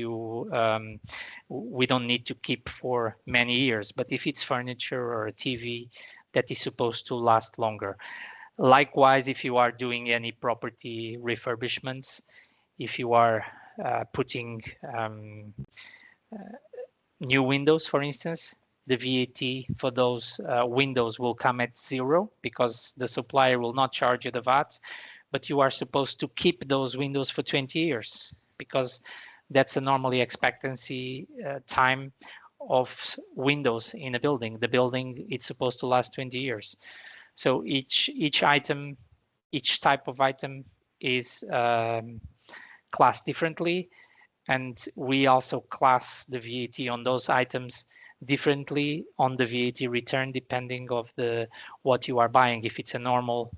we don't need to keep for many years. But if it's furniture or a TV, that is supposed to last longer. Likewise, if you are doing any property refurbishments, if you are putting new windows, for instance, the VAT for those windows will come at 0 because the supplier will not charge you the VAT, but you are supposed to keep those windows for 20 years because that's a normally expectancy time of windows in a building. The building, it's supposed to last 20 years. So each item, each type of item is classed differently. And we also class the VAT on those items differently on the VAT return depending of what you are buying, if it's a normal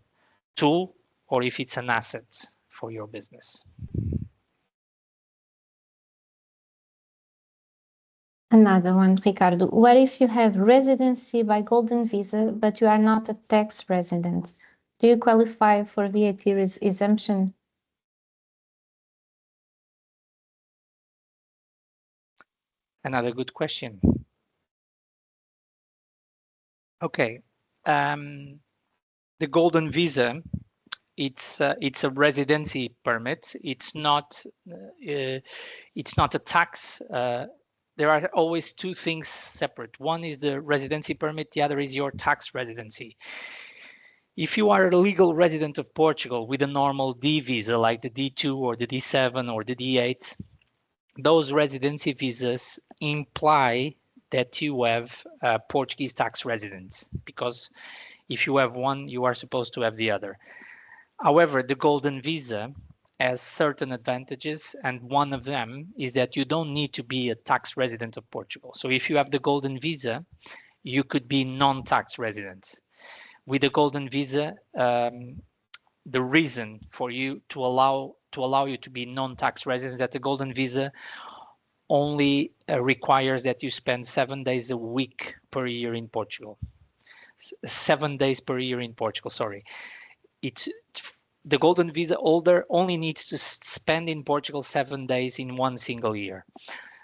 tool or if it's an asset for your business. Another one, Ricardo. What if you have residency by Golden Visa, but you are not a tax resident? Do you qualify for VAT exemption? Another good question. Okay, the Golden Visa, it's a residency permit. It's not a tax. There are always two things separate. One is the residency permit. The other is your tax residency. If you are a legal resident of Portugal with a normal D visa, like the D2 or the D7 or the D8, those residency visas imply that you have a Portuguese tax residence, because if you have one, you are supposed to have the other. However, the Golden Visa has certain advantages, and one of them is that you don't need to be a tax resident of Portugal. So if you have the Golden Visa, you could be non-tax resident. With the Golden Visa, the reason for you to allow you to be non-tax residents, that the Golden Visa only requires that you spend 7 days a week per year in Portugal. 7 days per year in Portugal, sorry. The Golden Visa holder only needs to spend in Portugal 7 days in one single year.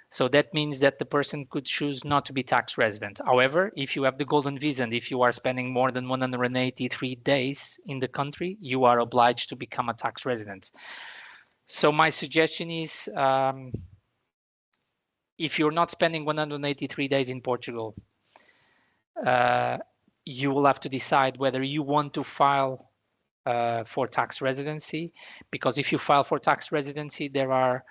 So that means that the person could choose not to be tax resident. However, if you have the Golden Visa and if you are spending more than 183 days in the country, you are obliged to become a tax resident. So my suggestion is, if you're not spending 183 days in Portugal, you will have to decide whether you want to file for tax residency, because if you file for tax residency, there are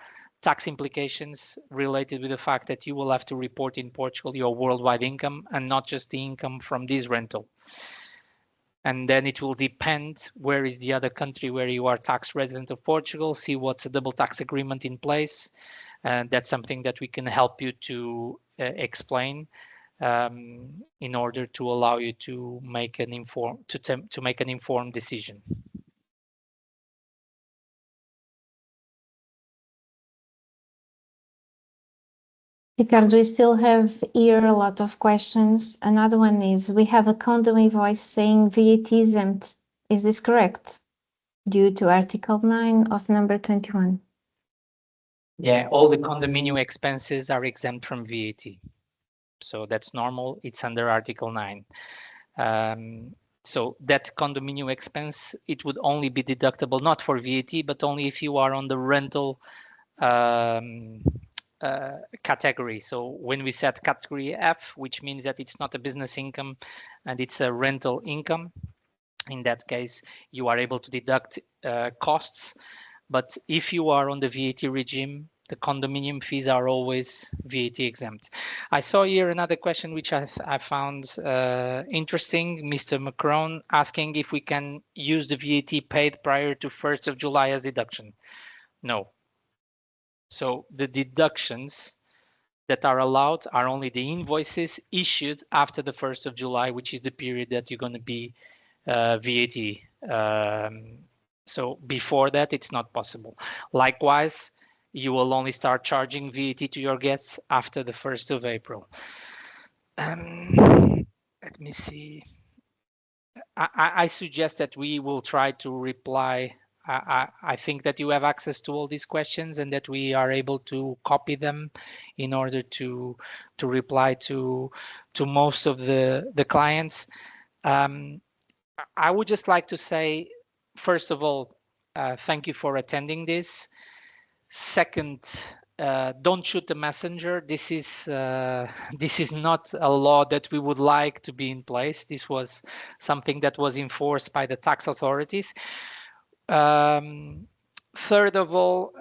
tax implications related with the fact that you will have to report in Portugal your worldwide income and not just the income from this rental. And then it will depend where is the other country where you are tax resident of Portugal, see what's a double tax agreement in place. And that's something that we can help you to explain in order to allow you to make an informed decision. Ricardo, we still have here a lot of questions. Another one is, we have a condo invoice saying VAT exempt. Is this correct? Due to Article 9 of number 21. Yeah, all the condominium expenses are exempt from VAT. So that's normal. It's under Article 9. So that condominium expense, it would only be deductible, not for VAT, but only if you are on the rental category. So when we set category F, which means that it's not a business income and it's a rental income, in that case, you are able to deduct costs. But if you are on the VAT regime, the condominium fees are always VAT exempt. I saw here another question which I found interesting. Mr. Macron asking if we can use the VAT paid prior to 1st of July as deduction. No. So the deductions that are allowed are only the invoices issued after the 1st of July, which is the period that you're going to be VAT. So before that, it's not possible. Likewise, you will only start charging VAT to your guests after the 1st of April. Let me see. I suggest that we will try to reply. I think that you have access to all these questions and that we are able to copy them in order to reply to most of the clients. I would just like to say, first of all, thank you for attending this. Second, don't shoot the messenger. This is not a law that we would like to be in place. This was something that was enforced by the tax authorities. Third of all,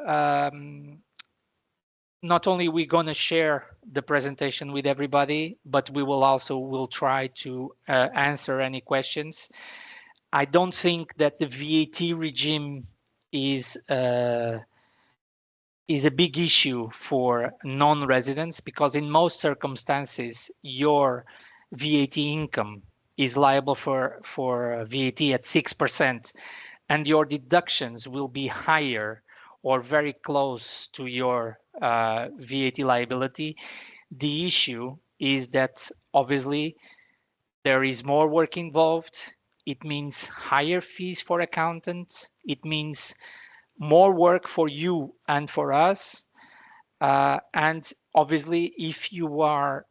not only we're going to share the presentation with everybody, but we will try to answer any questions. I don't think that the VAT regime is is a big issue for non-residents, because in most circumstances your VAT income is liable for VAT at 6%, and your deductions will be higher or very close to your VAT liability. The issue is that obviously there is more work involved. It means higher fees for accountants. It means more work for you and for us. And obviously, if you are,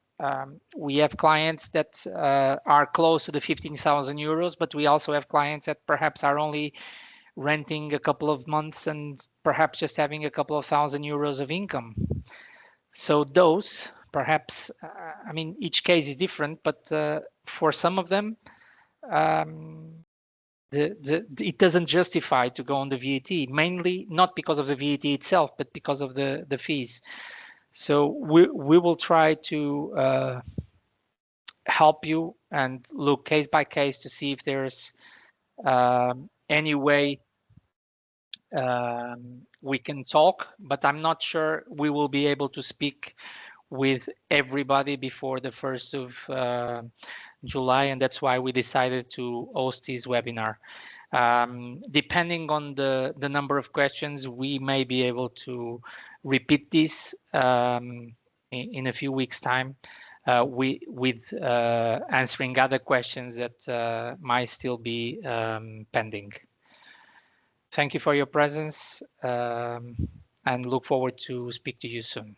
we have clients that are close to the 15,000 euros, but we also have clients that perhaps are only renting a couple of months and perhaps just having a couple of €1,000 of income. So those perhaps, I mean, each case is different, but for some of them, it doesn't justify to go on the VAT, mainly not because of the VAT itself, but because of the fees. So we will try to help you and look case by case to see if there's any way we can talk, but I'm not sure we will be able to speak with everybody before the 1st of July, and that's why we decided to host this webinar. Depending on the number of questions, we may be able to repeat this in a few weeks' time with answering other questions that might still be pending. Thank you for your presence and look forward to speak to you soon.